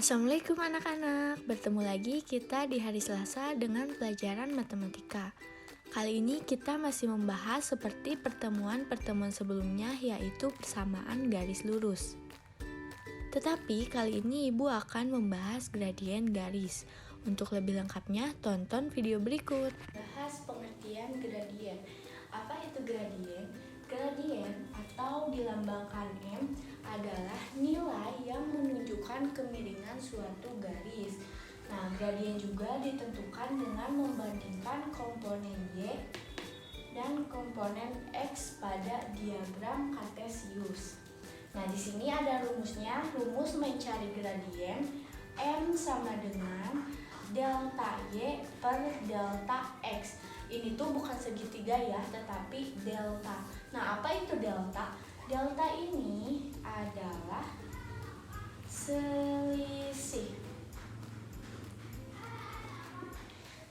Assalamualaikum anak-anak, bertemu lagi kita di hari Selasa dengan pelajaran matematika. Kali ini kita masih membahas seperti pertemuan-pertemuan sebelumnya, yaitu persamaan garis lurus. Tetapi kali ini Ibu akan membahas gradien garis. Untuk lebih lengkapnya, tonton video berikut. Bahas pengertian gradien. Apa itu gradien? Gradien atau dilambangkan M adalah nilai yang menunjukkan kemiringan suatu garis. Nah, gradien juga ditentukan dengan membandingkan komponen Y dan komponen X pada diagram kartesius. Nah, di sini ada rumusnya. Rumus mencari gradien M sama dengan delta Y per delta X. Ini tuh bukan segitiga ya, tetapi delta. Nah, apa itu delta? Delta ini adalah selisih.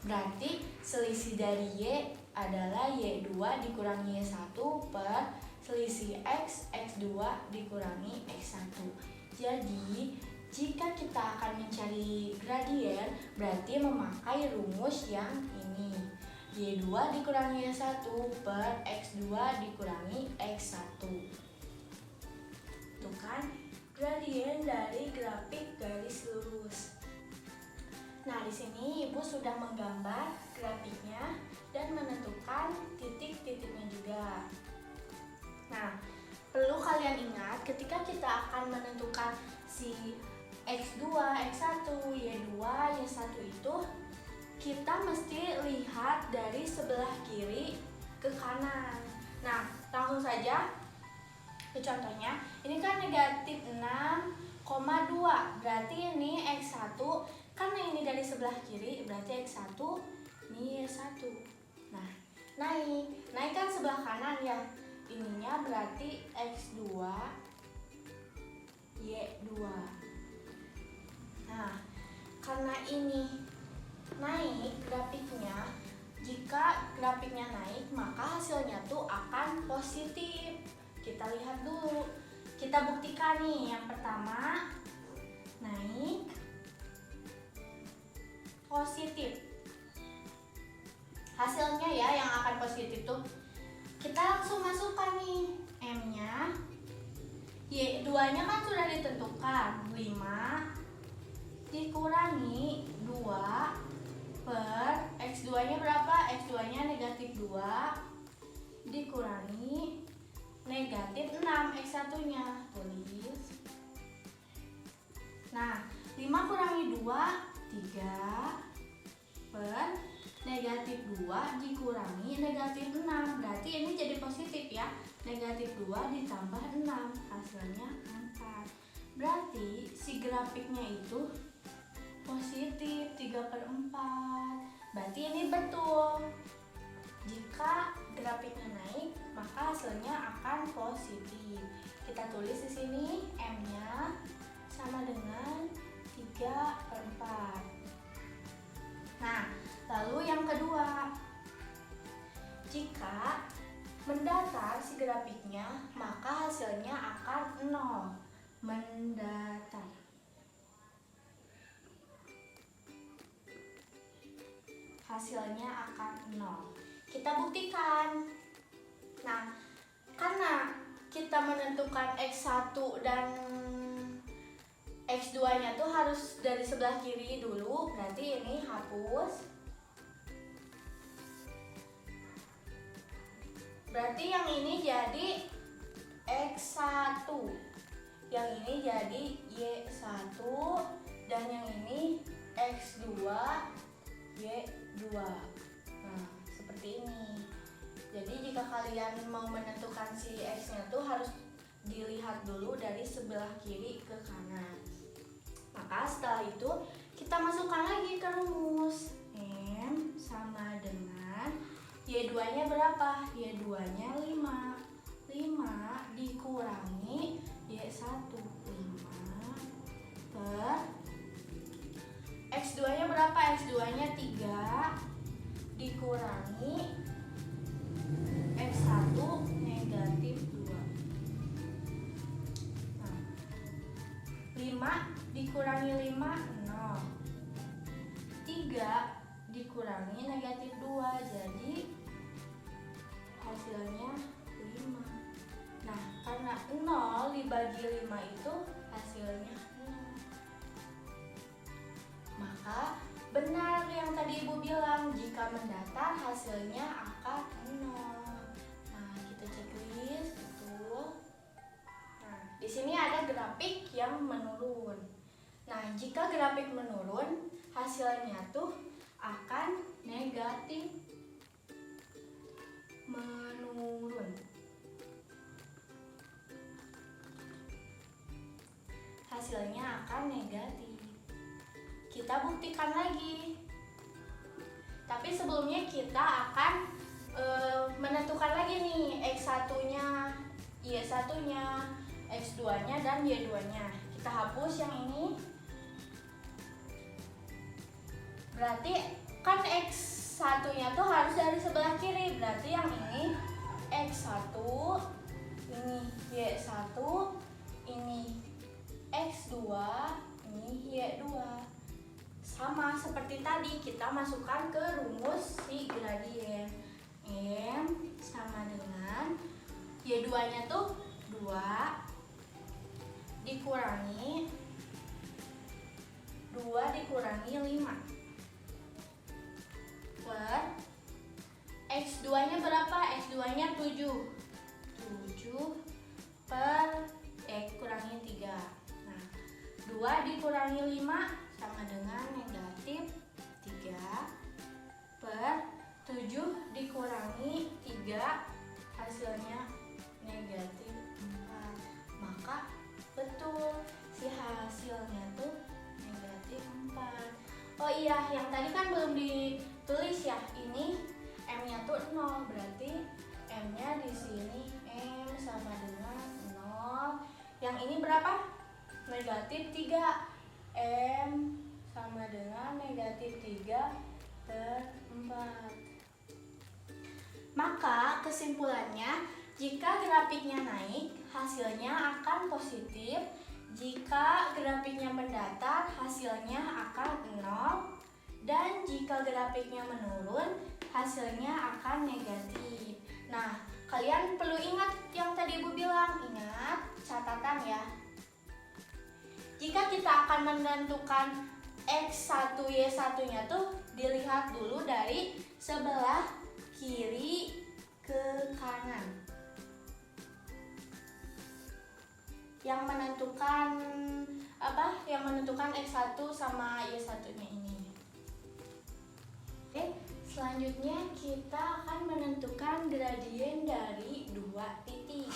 Berarti selisih dari Y adalah Y2 dikurangi Y1 per selisih X, X2 dikurangi X1. Jadi, jika kita akan mencari gradien, berarti memakai rumus yang ini. Y2 dikurangi Y1 per X2 dikurangi X1. Itu kan gradien dari grafik garis lurus. Nah, di sini Ibu sudah menggambar grafiknya dan menentukan titik-titiknya juga. Nah, perlu kalian ingat ketika kita akan menentukan si X2, X1, Y2, Y1 itu kita mesti lihat dari sebelah kiri ke kanan. Nah, langsung saja ke contohnya. Ini kan negatif 6,2. Berarti ini X1, karena ini dari sebelah kiri, berarti X1, ini Y1. Nah, naik kan sebelah kanan ya. Ininya berarti X2, Y2. Nah, karena ini naik grafiknya, jika grafiknya naik maka hasilnya tuh akan positif. Kita lihat dulu, kita buktikan nih. Yang pertama, naik positif. Hasilnya ya yang akan positif tuh kita langsung masukkan nih M-nya. Y2-nya kan sudah ditentukan, 5 dikurangi 2 per X2-nya berapa? X2-nya negatif 2 dikurangi negatif 6 X1-nya. Tulis. Nah, 5 kurangi 2, 3 per negatif 2 dikurangi negatif 6. Berarti ini jadi positif ya. Negatif 2 ditambah 6, hasilnya 4. Berarti si grafiknya itu positif 3/4. Berarti ini betul. Jika grafiknya naik, maka hasilnya akan positif. Kita tulis di sini M-nya sama dengan 3/4. Nah, lalu yang kedua. Jika mendatar si grafiknya, maka hasilnya akan 0. Mendatar. Hasilnya akan 0. Kita buktikan. Nah, karena kita menentukan X1 dan X2-nya tuh harus dari sebelah kiri dulu, berarti ini hapus. Berarti yang ini jadi X1, yang ini jadi Y1, dan yang ini X2, Y2. Nah, seperti ini. Jadi jika kalian mau menentukan si X-nya tuh harus dilihat dulu dari sebelah kiri ke kanan. Maka setelah itu kita masukkan lagi ke rumus. M sama dengan Y2-nya berapa? Y2-nya 5. 5 dikurangi Y1, 5 per X2-nya berapa? X2-nya 3 dikurangi X1 negatif 2. Nah, 5 dikurangi 5, 0. 3 dikurangi negatif 2, jadi hasilnya 5. Nah, karena 0 dibagi 5 itu hasilnya 0. Maka benar yang tadi Ibu bilang, jika mendatar hasilnya akan 0. Nah, kita checklist, betul. Nah, di sini ada grafik yang menurun. Nah, jika grafik menurun, hasilnya tuh akan negatif. Menurun. Hasilnya akan negatif. Kita buktikan lagi. Tapi sebelumnya kita akan menentukan lagi nih X1-nya, Y1-nya, X2-nya, dan Y2-nya. Kita hapus yang ini. Berarti kan X1-nya tuh harus dari sebelah kiri. Berarti yang ini X1, ini Y1, ini X2, ini Y2. Sama seperti tadi, kita masukkan ke rumus si gradien. M sama dengan Y2-nya tuh 2 dikurangi 5 per X2-nya berapa? X2-nya 7 per X kurangi 3. Nah, 2 dikurangi 5 sama dengan negatif 3 per 7 dikurangi 3, hasilnya negatif 4. Maka betul, si hasilnya tuh negatif 4. Oh iya, yang tadi kan belum ditulis ya. Ini M-nya tuh 0, berarti M-nya di sini M sama dengan 0. Yang ini berapa? Negatif 3. M sama dengan negatif 3 per 4. Maka kesimpulannya, jika grafiknya naik, hasilnya akan positif. Jika grafiknya mendatar, hasilnya akan 0. Dan jika grafiknya menurun, hasilnya akan negatif. Nah, kalian perlu ingat yang tadi Ibu bilang. Ingat catatan ya. Jika kita akan menentukan X1, Y1-nya tuh dilihat dulu dari sebelah kiri ke kanan. Yang menentukan apa? Yang menentukan X1 sama Y1-nya ini. Oke, selanjutnya kita akan menentukan gradien dari 2 titik.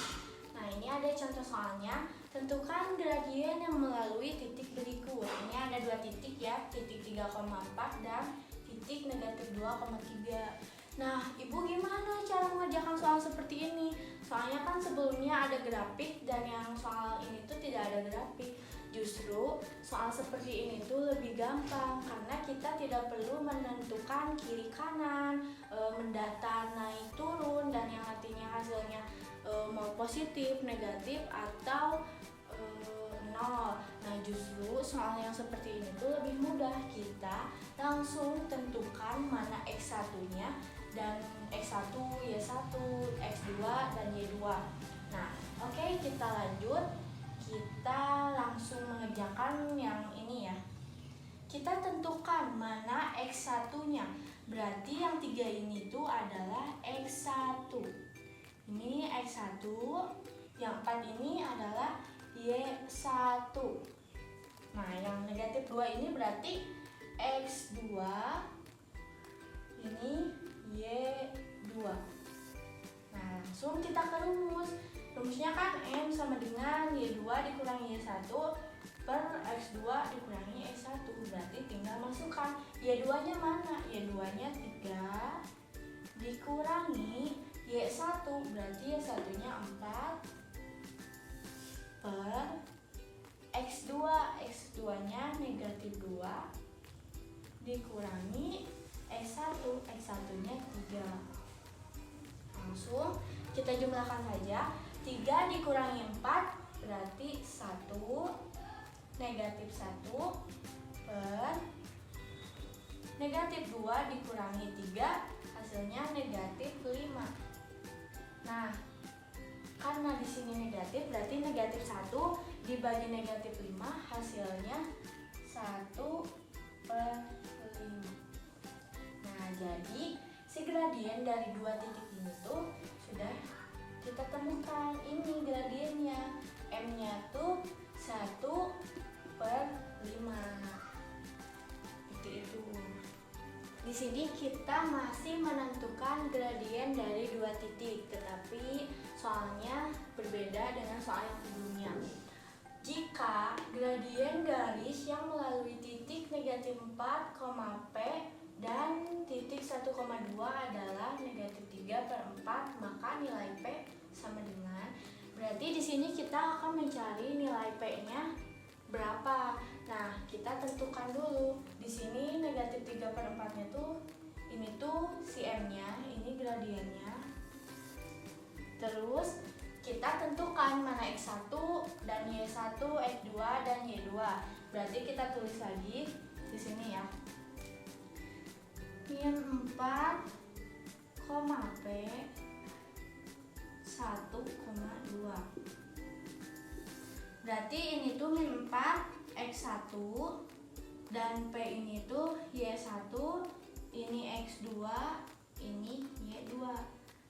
Nah, ini ada contoh soalnya. Tentukan gradien yang melalui titik berikut. Ini ada 2 titik ya, titik 3,4 dan titik negatif 2,3. Nah, Ibu gimana cara mengerjakan soal seperti ini? Soalnya kan sebelumnya ada grafik dan yang soal ini tuh tidak ada grafik. Justru soal seperti ini tuh lebih gampang karena kita tidak perlu menentukan kiri kanan, mendatar naik turun, dan yang artinya hasilnya mau positif, negatif, atau 0. Nah, justru soal yang seperti ini tuh lebih mudah. Kita langsung tentukan mana X1-nya dan X1, Y1, X2, dan Y2. Nah, oke, kita lanjut. Kita langsung mengerjakan yang ini ya. Kita tentukan mana X1-nya. Berarti yang 3 ini tuh adalah X1. Ini X1. Yang 4 ini adalah Y1. Nah, yang negatif 2 ini berarti X2. Ini Y2. Nah, langsung kita ke rumus. Rumusnya kan M sama dengan Y2 dikurangi Y1 per X2 dikurangi Y1. Berarti tinggal masukkan Y2-nya mana? Y2-nya 3 dikurangi Y1. Berarti Y1-nya 4 per X2. X2-nya negatif 2 dikurangi X1. X1-nya 3. Langsung kita jumlahkan saja. 3 dikurangi 4 berarti 1. negatif 1 per negatif 2 dikurangi 3, hasilnya negatif 5. Nah, karena di sini negatif, berarti negatif 1 dibagi negatif 5, hasilnya 1 per 5. Nah, jadi si gradien dari dua titik ini tuh sudah kita temukan. Ini gradiennya, M-nya tuh 1 per 5. Itu. Di sini kita masih menentukan gradien dari dua titik, tetapi soalnya berbeda dengan soal yang sebelumnya. Jika gradien garis yang melalui titik negatif 4, P dan titik 1,2 adalah negatif 3 per 4, maka nilai P sama dengan, berarti di sini kita akan mencari nilai P-nya berapa. Nah, kita tentukan dulu. Di sini negatif 3 per 4-nya tuh, ini tuh si M-nya, ini gradiennya. Terus kita tentukan mana X1 dan Y1, X2 dan Y2. Berarti kita tulis lagi di sini ya. Min 4, P 1,2. Berarti ini tuh min 4 X1 dan P ini tuh Y1, ini X2, ini Y2.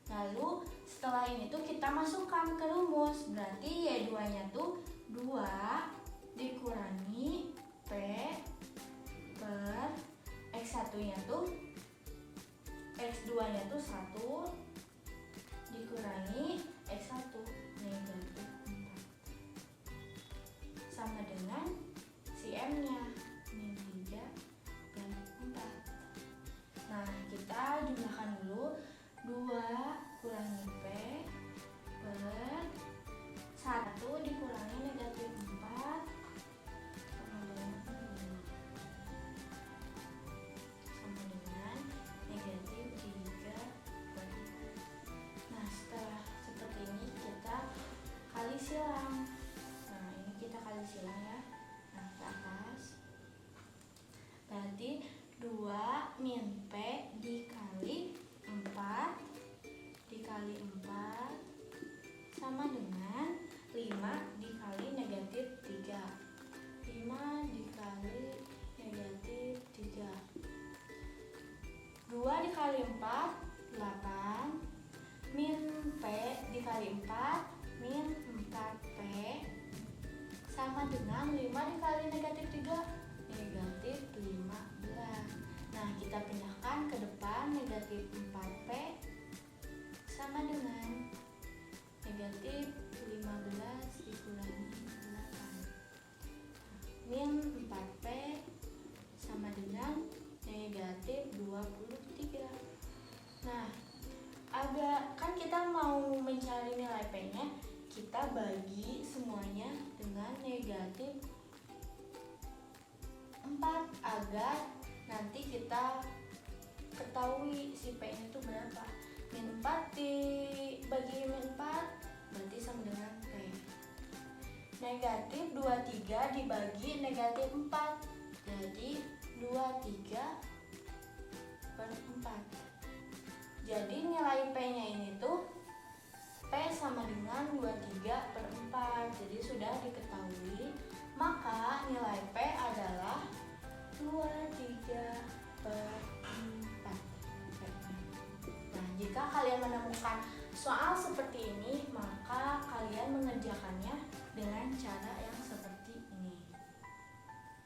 Lalu setelah ini tuh kita masukkan ke rumus. Berarti Y2-nya tuh 2 dikurangi P per X1-nya tuh, X2-nya tuh 1 dikurangi X1 negatif 4 sama dengan si M-nya min 3 dan 4. Nah, kita jumlahkan dulu. 2 kurangi P per 1 dikurangi negatif 4 sama dengan negatif 3 per 4. Nah, setelah seperti ini kita kali silang. Nah, ini kita kali silang ya. Nah, ke atas. Berarti 2 min P dikali 4 dikali 4 sama dengan 5 dikali negatif 3. 5 dikali negatif 3. 2 dikali 4, 8. Min P dikali 4, min 4P sama dengan 5 dikali negatif 3, negatif 15. Nah, kita pindahkan ke depan. Negatif 4P sama dengan negatif 15 dikurangi 8. Min 4P sama dengan negatif 23. Nah, kan kita mau mencari nilai P-nya, kita bagi semuanya dengan negatif 4 agar nanti kita ketahui si P-nya itu berapa. Min 4 dibagi min 4 berarti sama dengan P. Negatif 23 dibagi negatif 4, jadi 23 per 4. Jadi nilai P-nya ini tuh P sama dengan 23 per 4. Jadi sudah diketahui, maka nilai P adalah 23 per 4. Nah, jika kalian menemukan soal seperti ini, maka kalian mengerjakannya dengan cara yang seperti ini.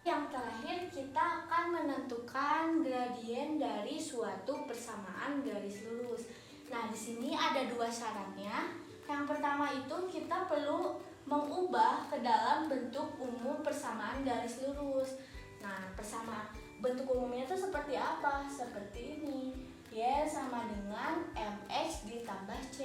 Yang terakhir, kita akan menentukan gradien dari suatu persamaan garis lurus. Nah, di sini ada dua syaratnya. Yang pertama itu kita perlu mengubah ke dalam bentuk umum persamaan garis lurus. Nah, persamaan bentuk umumnya itu seperti apa? Seperti ini. Y sama dengan MX ditambah C.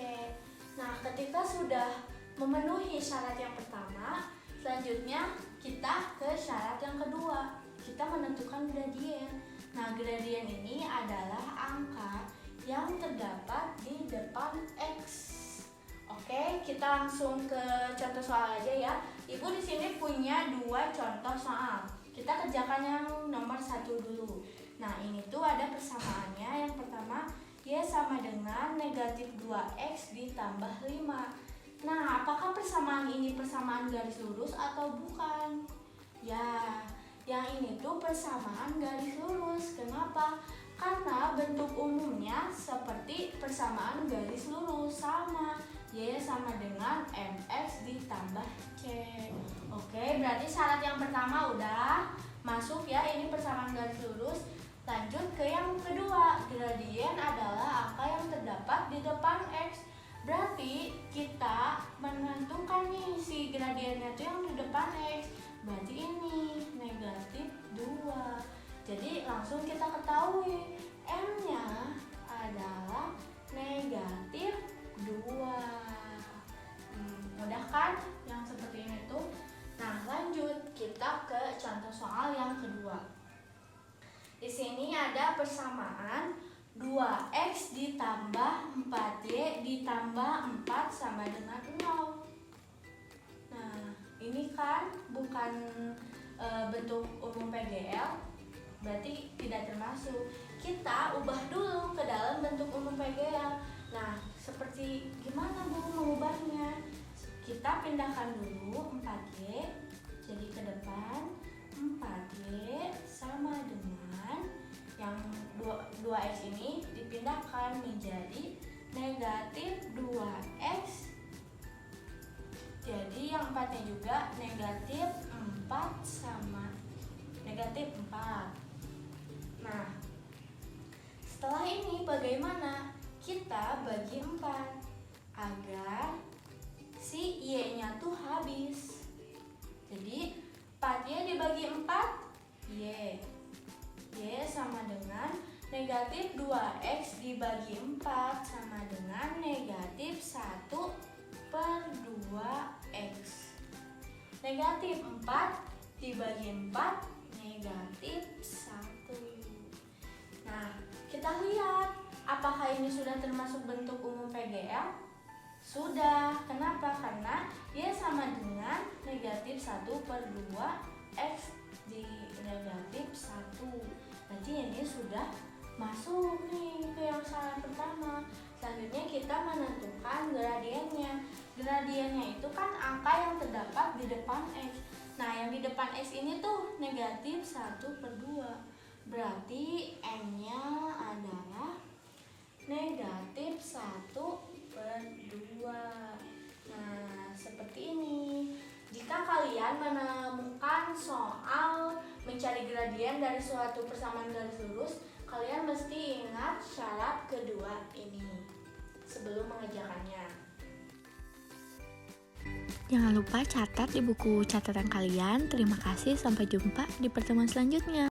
Nah, ketika sudah memenuhi syarat yang pertama, selanjutnya kita ke syarat yang kedua. Kita menentukan gradien. Nah, gradien ini adalah angka yang terdapat di depan X. Oke, kita langsung ke contoh soal aja ya. Ibu di sini punya 2 contoh soal. Kita kerjakan yang nomor 1 dulu. Nah, ini tuh ada persamaannya. Yang pertama, Y sama dengan negatif 2X ditambah 5. Nah, apakah persamaan ini persamaan garis lurus atau bukan? Ya, yang ini tuh persamaan garis lurus. Kenapa? Karena bentuk umumnya seperti persamaan garis lurus, sama. Y sama dengan MX ditambah C. Oke, berarti syarat yang pertama udah masuk ya, ini persamaan garis lurus. Lanjut ke yang kedua, gradien adalah angka yang terdapat di depan X. Berarti kita menentukan nih si gradiennya itu yang di depan X. Berarti ini negatif 2. Jadi langsung kita ketahui M-nya adalah negatif 2. Mudah kan yang seperti ini tuh? Nah, lanjut kita ke contoh soal yang kedua. Di sini ada persamaan 2X ditambah 4Y ditambah 4 sama dengan 0. Nah, ini kan bukan bentuk umum PGL, berarti tidak termasuk. Kita ubah dulu ke dalam bentuk umum PGL. Nah, seperti gimana Bu mengubahnya? Kita pindahkan dulu 4Y jadi ke depan. 4Y sama dengan yang 2X ini dipindahkan menjadi negatif 2X. Jadi yang 4-nya juga negatif 4 sama negatif 4. Nah, setelah ini bagaimana? Kita bagi 4 agar si Y-nya tuh habis. Jadi 4Y dibagi 4, Y. Y sama dengan negatif 2X dibagi 4 sama dengan negatif 1 per 2X. Negatif 4 dibagi 4, negatif 1. Nah, kita lihat apakah ini sudah termasuk bentuk umum PGL? Sudah. Kenapa? Karena Y sama dengan negatif 1 per 2X di negatif 1. Berarti ini sudah masuk nih ke yang syarat pertama. Selanjutnya kita menentukan gradiennya. Gradiennya itu kan angka yang terdapat di depan X. Nah, yang di depan X ini tuh negatif 1 per 2. Berarti M-nya adalah negatif 1 per 2. Nah, seperti ini. Jika kalian menemukan soal mencari gradien dari suatu persamaan garis lurus, kalian mesti ingat syarat kedua ini sebelum mengerjakannya. Jangan lupa catat di buku catatan kalian. Terima kasih, sampai jumpa di pertemuan selanjutnya.